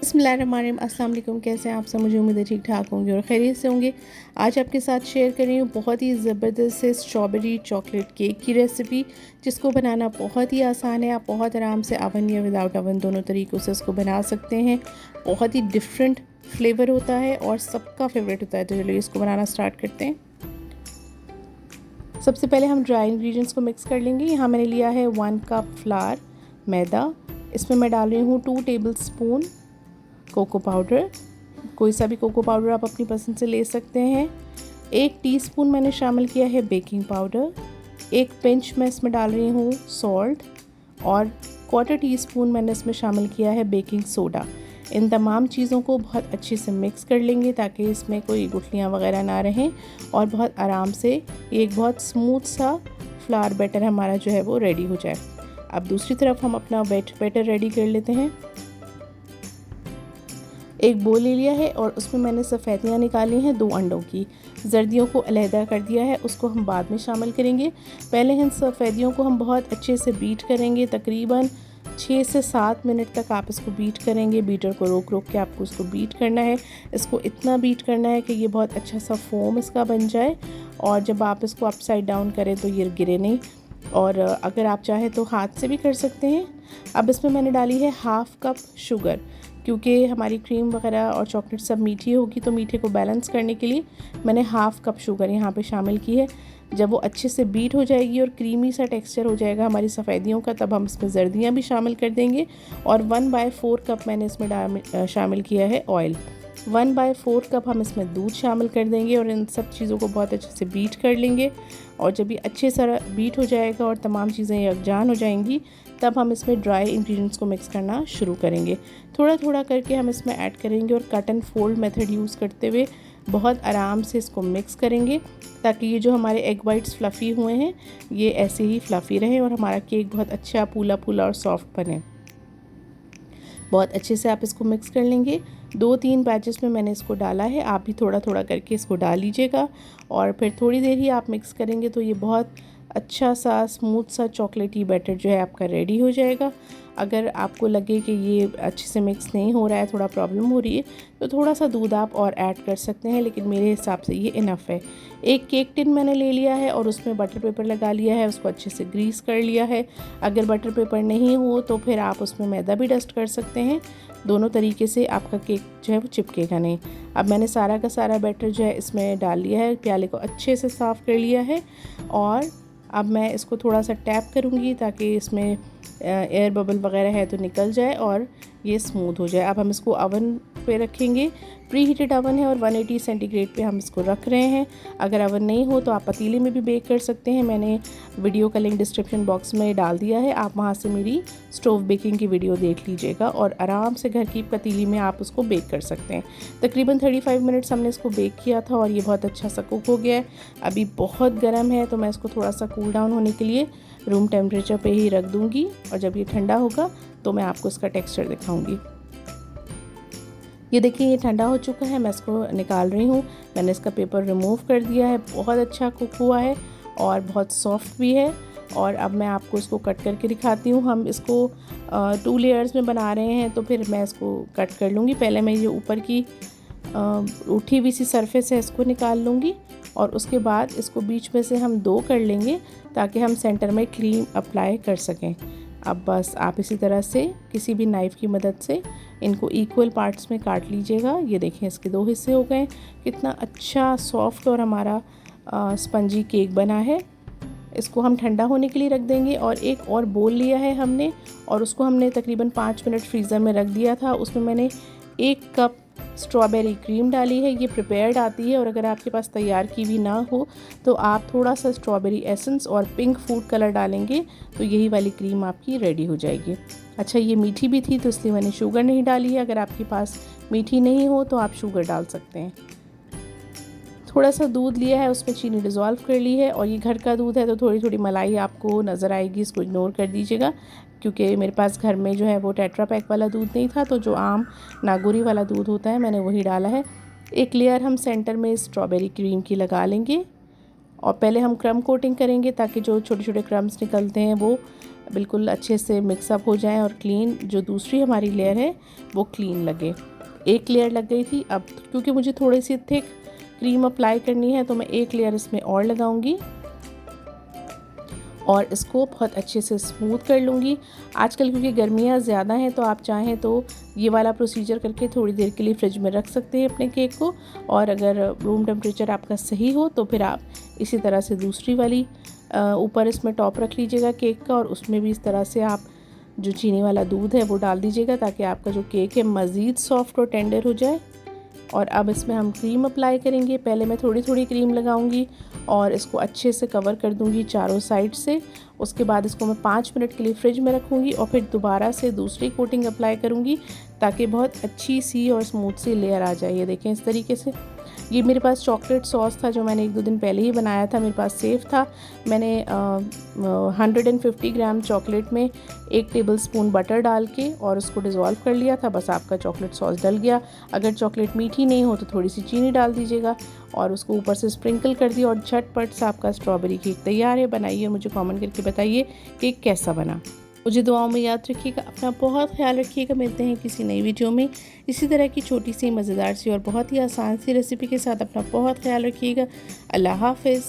बिस्मिल्लाहिर्रहमानिर्रहीम। अस्सलाम वालेकुम। कैसे हैं आप सब? मुझे उम्मीद है ठीक ठाक होंगे और खैरियत से होंगे। आज आपके साथ शेयर कर रही हूँ बहुत ही ज़बरदस्त से स्ट्रॉबेरी चॉकलेट केक की रेसिपी, जिसको बनाना बहुत ही आसान है। आप बहुत आराम से ओवन या विदाउट ओवन दोनों तरीक़ों से इसको बना सकते हैं। बहुत ही डिफरेंट फ्लेवर होता है और सबका फेवरेट होता है। तो चलिए इसको बनाना स्टार्ट करते हैं। सबसे पहले हम ड्राई इंग्रेडिएंट्स को मिक्स कर लेंगे। यहाँ मैंने लिया है 1 कप फ्लावर मैदा। इसमें मैं डाल रही हूँ 2 टेबल स्पून कोको पाउडर। कोई सा भी कोको पाउडर आप अपनी पसंद से ले सकते हैं। 1 टीस्पून मैंने शामिल किया है बेकिंग पाउडर। 1 पिंच मैं इसमें डाल रही हूँ सॉल्ट और 1/4 टीस्पून मैंने इसमें शामिल किया है बेकिंग सोडा। इन तमाम चीज़ों को बहुत अच्छे से मिक्स कर लेंगे ताकि इसमें कोई गुठलियाँ वगैरह ना रहें और बहुत आराम से एक बहुत स्मूथ सा फ्लावर बैटर हमारा जो है वो रेडी हो जाए। अब दूसरी तरफ हम अपना बैटर रेडी कर लेते हैं। एक बोल ले लिया है और उसमें मैंने सफ़ेदियाँ निकाली हैं 2 अंडों की। जर्दियों को अलहदा कर दिया है, उसको हम बाद में शामिल करेंगे। पहले इन सफ़ेदियों को हम बहुत अच्छे से बीट करेंगे। तकरीबन 6 से 7 मिनट तक आप इसको बीट करेंगे। बीटर को रोक रोक के आपको इसको बीट करना है। इसको इतना बीट करना है कि ये बहुत अच्छा सा फोम इसका बन जाए और जब आप इसको अपसाइड डाउन करें तो ये गिरे नहीं। और अगर आप चाहें तो हाथ से भी कर सकते हैं। अब इसमें मैंने डाली है 1/2 कप शुगर, क्योंकि हमारी क्रीम वगैरह और चॉकलेट सब मीठी होगी तो मीठे को बैलेंस करने के लिए मैंने 1/2 कप शुगर यहाँ पे शामिल की है। जब वो अच्छे से बीट हो जाएगी और क्रीमी सा टेक्सचर हो जाएगा हमारी सफ़ेदियों का, तब हम इसमें जर्दियाँ भी शामिल कर देंगे। और 1/4 कप मैंने इसमें शामिल किया है ऑयल। 1/4 कप हम इसमें दूध शामिल कर देंगे और इन सब चीज़ों को बहुत अच्छे से बीट कर लेंगे। और जब ये अच्छे से बीट हो जाएगा और तमाम चीज़ें यकजान हो जाएंगी, तब हम इसमें ड्राई इंग्रेडिएंट्स को मिक्स करना शुरू करेंगे। थोड़ा थोड़ा करके हम इसमें ऐड करेंगे और cut and fold method use करते हुए बहुत आराम से इसको मिक्स करेंगे ताकि ये जो हमारे एग वाइट्स फ्लफ़ी हुए हैं ये ऐसे ही फ्लफ़ी रहें और हमारा केक बहुत अच्छा फूला फूला और सॉफ्ट बने। बहुत अच्छे से आप इसको मिक्स कर लेंगे। 2-3 बैचेस में मैंने इसको डाला है, आप भी थोड़ा थोड़ा करके इसको डाल लीजिएगा और फिर थोड़ी देर ही आप मिक्स करेंगे तो ये बहुत अच्छा सा स्मूथ सा चॉकलेटी बैटर जो है आपका रेडी हो जाएगा। अगर आपको लगे कि ये अच्छे से मिक्स नहीं हो रहा है, थोड़ा प्रॉब्लम हो रही है, तो थोड़ा सा दूध आप और ऐड कर सकते हैं, लेकिन मेरे हिसाब से ये इनफ है। एक केक टिन मैंने ले लिया है और उसमें बटर पेपर लगा लिया है, उसको अच्छे से ग्रीस कर लिया है। अगर बटर पेपर नहीं हो तो फिर आप उसमें मैदा भी डस्ट कर सकते हैं। दोनों तरीके से आपका केक जो है वो चिपकेगा नहीं। अब मैंने सारा का सारा बैटर जो है इसमें डाल लिया है, प्याले को अच्छे से साफ़ कर लिया है और अब मैं इसको थोड़ा सा टैप करूँगी ताकि इसमें एयर बबल वगैरह है तो निकल जाए और ये स्मूथ हो जाए। अब हम इसको ओवन पे रखेंगे। प्री हीटेड ओवन है और 180 सेंटीग्रेड पे हम इसको रख रहे हैं। अगर ओवन नहीं हो तो आप पतीले में भी बेक कर सकते हैं। मैंने वीडियो का लिंक डिस्क्रिप्शन बॉक्स में डाल दिया है, आप वहाँ से मेरी स्टोव बेकिंग की वीडियो देख लीजिएगा और आराम से घर की पतीली में आप उसको बेक कर सकते हैं। तकरीबन 35 मिनट्स हमने इसको बेक किया था और ये बहुत अच्छा सा कुक हो गया है। अभी बहुत गर्म है तो मैं इसको थोड़ा सा कूल डाउन होने के लिए रूम टेम्परेचर पे ही रख दूँगी और जब ये ठंडा होगा तो मैं आपको इसका टेक्सचर दिखाऊंगी। ये देखिए ये ठंडा हो चुका है, मैं इसको निकाल रही हूँ। मैंने इसका पेपर रिमूव कर दिया है। बहुत अच्छा कुक हुआ है और बहुत सॉफ्ट भी है। और अब मैं आपको इसको कट करके दिखाती हूँ। हम इसको 2 लेयर्स में बना रहे हैं तो फिर मैं इसको कट कर लूँगी। पहले मैं ये ऊपर की उठी हुई सी सरफेस है इसको निकाल लूँगी और उसके बाद इसको बीच में से हम 2 कर लेंगे ताकि हम सेंटर में क्रीम अप्लाई कर सकें। अब बस आप इसी तरह से किसी भी नाइफ़ की मदद से इनको इक्वल पार्ट्स में काट लीजिएगा। ये देखें इसके 2 हिस्से हो गए। कितना अच्छा सॉफ्ट और हमारा स्पंजी केक बना है। इसको हम ठंडा होने के लिए रख देंगे। और एक और बोल लिया है हमने और उसको हमने तकरीबन 5 मिनट फ्रीज़र में रख दिया था। उसमें मैंने 1 कप स्ट्रॉबेरी क्रीम डाली है। ये प्रिपेयर्ड आती है और अगर आपके पास तैयार की भी ना हो तो आप थोड़ा सा स्ट्रॉबेरी एसेंस और पिंक फूड कलर डालेंगे तो यही वाली क्रीम आपकी रेडी हो जाएगी। अच्छा, ये मीठी भी थी तो इसलिए मैंने शुगर नहीं डाली है। अगर आपके पास मीठी नहीं हो तो आप शुगर डाल सकते हैं। थोड़ा सा दूध लिया है, उसमें चीनी डिज़ोल्व कर ली है और ये घर का दूध है तो थोड़ी थोड़ी मलाई आपको नज़र आएगी, इसको इग्नोर कर दीजिएगा क्योंकि मेरे पास घर में जो है वो टेट्रा पैक वाला दूध नहीं था, तो जो आम नागौरी वाला दूध होता है मैंने वही डाला है। एक लेयर हम सेंटर में स्ट्रॉबेरी क्रीम की लगा लेंगे और पहले हम क्रम कोटिंग करेंगे ताकि जो छोटे छोटे क्रम्स निकलते हैं वो बिल्कुल अच्छे से मिक्सअप हो जाएं और क्लीन जो दूसरी हमारी लेयर है वो क्लीन लगे। एक लेयर लग गई थी। अब क्योंकि मुझे थोड़ी सी थिक क्रीम अप्लाई करनी है तो मैं एक लेयर इसमें और लगाऊंगी और इसको बहुत अच्छे से स्मूथ कर लूँगी। आजकल क्योंकि गर्मियाँ ज़्यादा हैं तो आप चाहें तो ये वाला प्रोसीजर करके थोड़ी देर के लिए फ्रिज में रख सकते हैं अपने केक को, और अगर रूम टेम्परेचर आपका सही हो तो फिर आप इसी तरह से दूसरी वाली ऊपर इसमें टॉप रख लीजिएगा केक का, और उसमें भी इस तरह से आप जो चीनी वाला दूध है वो डाल दीजिएगा ताकि आपका जो केक है मज़ीद सॉफ्ट और टेंडर हो जाए। और अब इसमें हम क्रीम अप्लाई करेंगे। पहले मैं थोड़ी थोड़ी क्रीम लगाऊंगी और इसको अच्छे से कवर कर दूंगी चारों साइड से। उसके बाद इसको मैं 5 मिनट के लिए फ्रिज में रखूंगी और फिर दोबारा से दूसरी कोटिंग अप्लाई करूंगी ताकि बहुत अच्छी सी और स्मूथ सी लेयर आ जाए। ये देखें इस तरीके से। ये मेरे पास चॉकलेट सॉस था जो मैंने 1-2 दिन पहले ही बनाया था, मेरे पास सेफ था। मैंने 150 ग्राम चॉकलेट में 1 टेबलस्पून बटर डाल के और उसको डिज़ोल्व कर लिया था। बस आपका चॉकलेट सॉस डल गया। अगर चॉकलेट मीठी नहीं हो तो थोड़ी सी चीनी डाल दीजिएगा और उसको ऊपर से स्प्रिंकल कर दिया और झटपट से आपका स्ट्रॉबेरी केक तैयार है। बनाइए, मुझे कमेंट करके बताइए केक कैसा बना। मुझे दुआओं में याद रखिएगा, अपना बहुत ख्याल रखिएगा। मिलते हैं किसी नई वीडियो में इसी तरह की छोटी सी मज़ेदार सी और बहुत ही आसान सी रेसिपी के साथ। अपना बहुत ख्याल रखिएगा। अल्लाह हाफ़िज़।